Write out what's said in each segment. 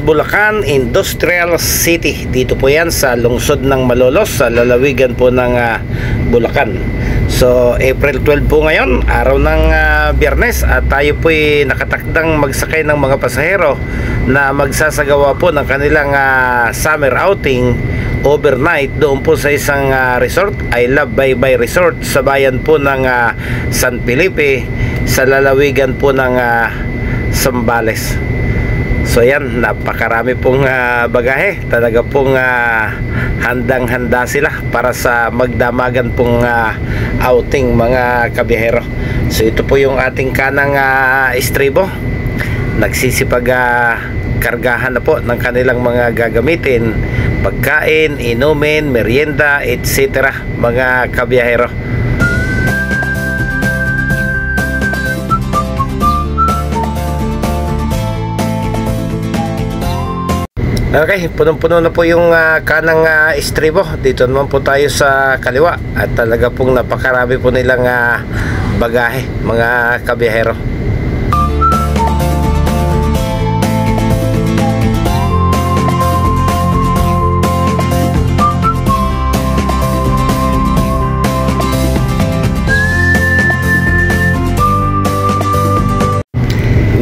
Bulacan Industrial City. Dito po yan sa lungsod ng Malolos, sa lalawigan po ng Bulacan. So April 12 po ngayon, araw ng Biyernes, at tayo po ay nakatakdang magsakay ng mga pasahero na magsasagawa po ng kanilang summer outing overnight doon po sa isang resort, I Love Baybay Resort, sa bayan po ng San Felipe, sa lalawigan po ng Zambales. So yan, napakarami pong bagahe. Talaga pong handang-handa sila para sa magdamagan pong outing, mga kabiyahero. So ito po yung ating kanang estribo. Nagsisipag kargahan na po ng kanilang mga gagamitin, pagkain, inumin, merienda, etc. mga kabiyahero. Okay, punong-puno na po yung kanang estribo. Dito naman po tayo sa kaliwa, at talaga pong napakarami po nilang bagahe, mga kabiyahero.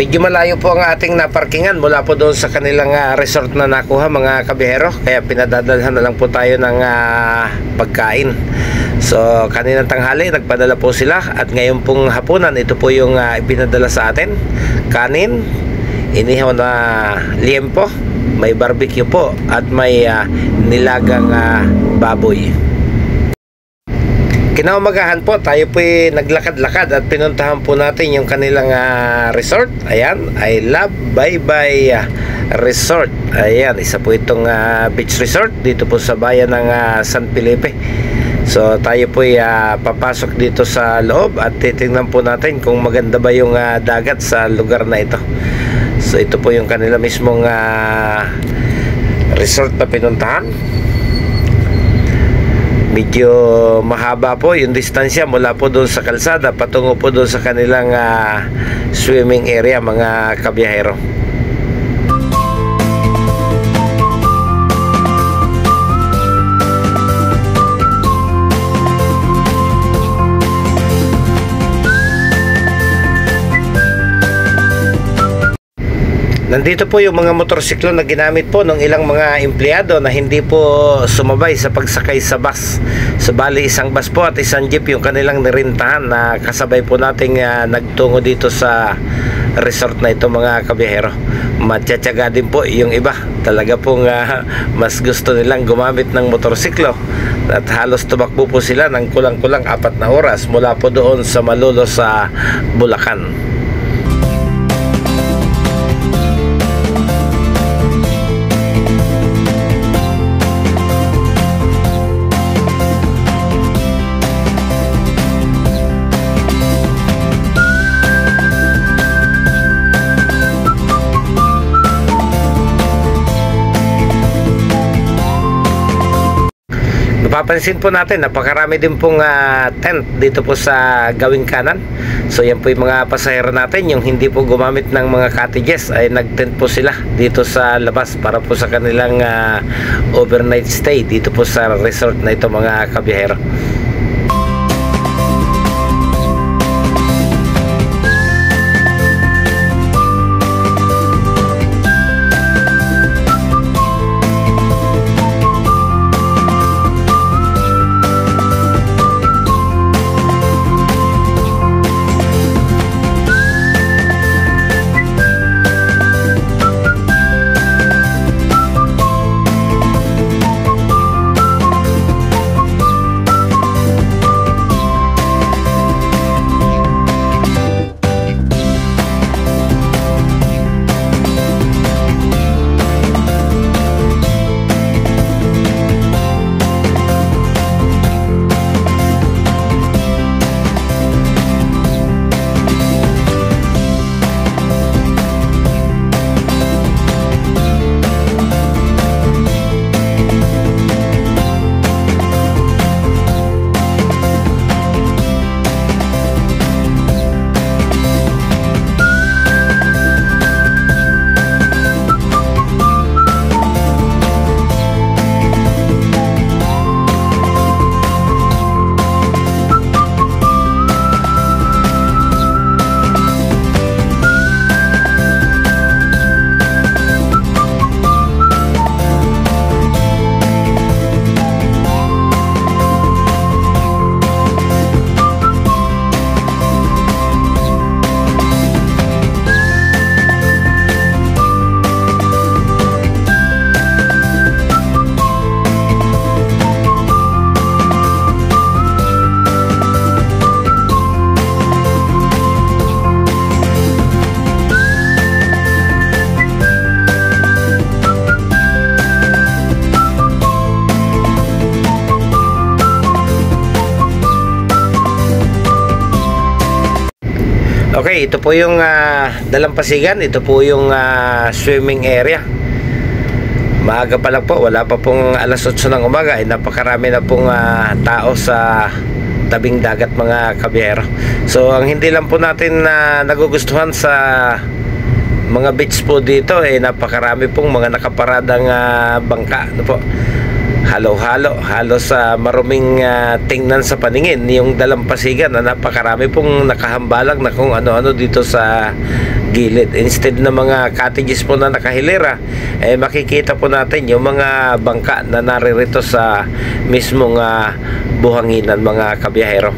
Medyo malayo po ang ating naparkingan mula po doon sa kanilang resort na nakuha, mga kabiyahero, kaya pinadadalhan na lang po tayo ng pagkain. So kaninang tanghali nagpadala po sila, at ngayon pong hapunan ito po yung ipinadala sa atin. Kanin, inihaw na liempo, may barbecue po, at may nilagang baboy. Kinaumagahan po, tayo po naglakad-lakad at pinuntahan po natin yung kanilang resort. Ayan, I Love Baybay Resort. Ayan, isa po itong beach resort dito po sa bayan ng San Felipe. So tayo po papasok dito sa loob at titingnan po natin kung maganda ba yung dagat sa lugar na ito. So ito po yung kanila mismong resort na pinuntahan. Medyo mahaba po yung distansya mula po doon sa kalsada patungo po doon sa kanilang swimming area, mga kabiyahero. Nandito po yung mga motorsiklo na ginamit po ng ilang mga empleyado na hindi po sumabay sa pagsakay sa bus. So bali isang bus po at isang jeep yung kanilang nirintahan na kasabay po nating nagtungo dito sa resort na ito, mga kabiyahero. Matyatsyaga din po yung iba. Talaga pong mas gusto nilang gumamit ng motorsiklo, at halos tumakbo po sila ng kulang-kulang 4 na oras mula po doon sa Malolos sa Bulacan. Napapansin po natin, napakarami din pong tent dito po sa gawing kanan. So yan po yung mga pasahero natin, yung hindi po gumamit ng mga cottages, ay nag-tent po sila dito sa labas para po sa kanilang overnight stay dito po sa resort na ito, mga kabiyahero. Okay, ito po yung Dalampasigan. Ito po yung swimming area. Maaga pa lang po, wala pa pong alas 8 ng umaga, napakarami na pong tao sa tabing dagat, mga kabiyero. So ang hindi lang po natin nagugustuhan sa mga beach po dito, napakarami pong mga nakaparadang bangka, ano po, halo-halo, halos maruming tingnan sa paningin yung Dalampasigan, na napakarami pong nakahambalang na kung ano-ano dito sa gilid. Instead na mga cottages po na nakahilera, makikita po natin yung mga bangka na naririto sa mismong buhanginan, mga kabiyahero.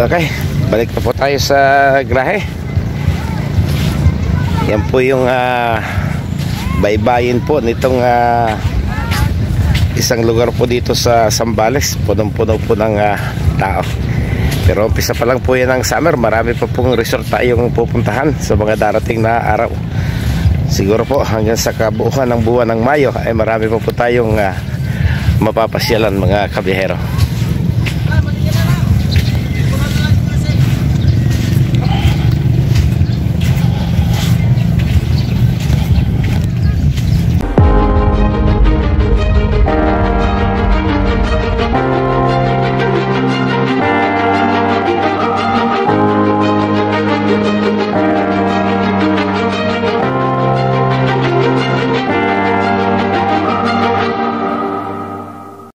Okay, balik na po tayo sa grahe. Yan po yung baybayin po nitong isang lugar po dito sa Zambales. Punong-puno po ng tao. Pero umpisa pa lang po yan ng summer. Marami pa pong resort tayong pupuntahan sa mga darating na araw. Siguro po hanggang sa kabuuan ng buwan ng Mayo ay marami pa po tayong mapapasyalan, mga kabiyahero.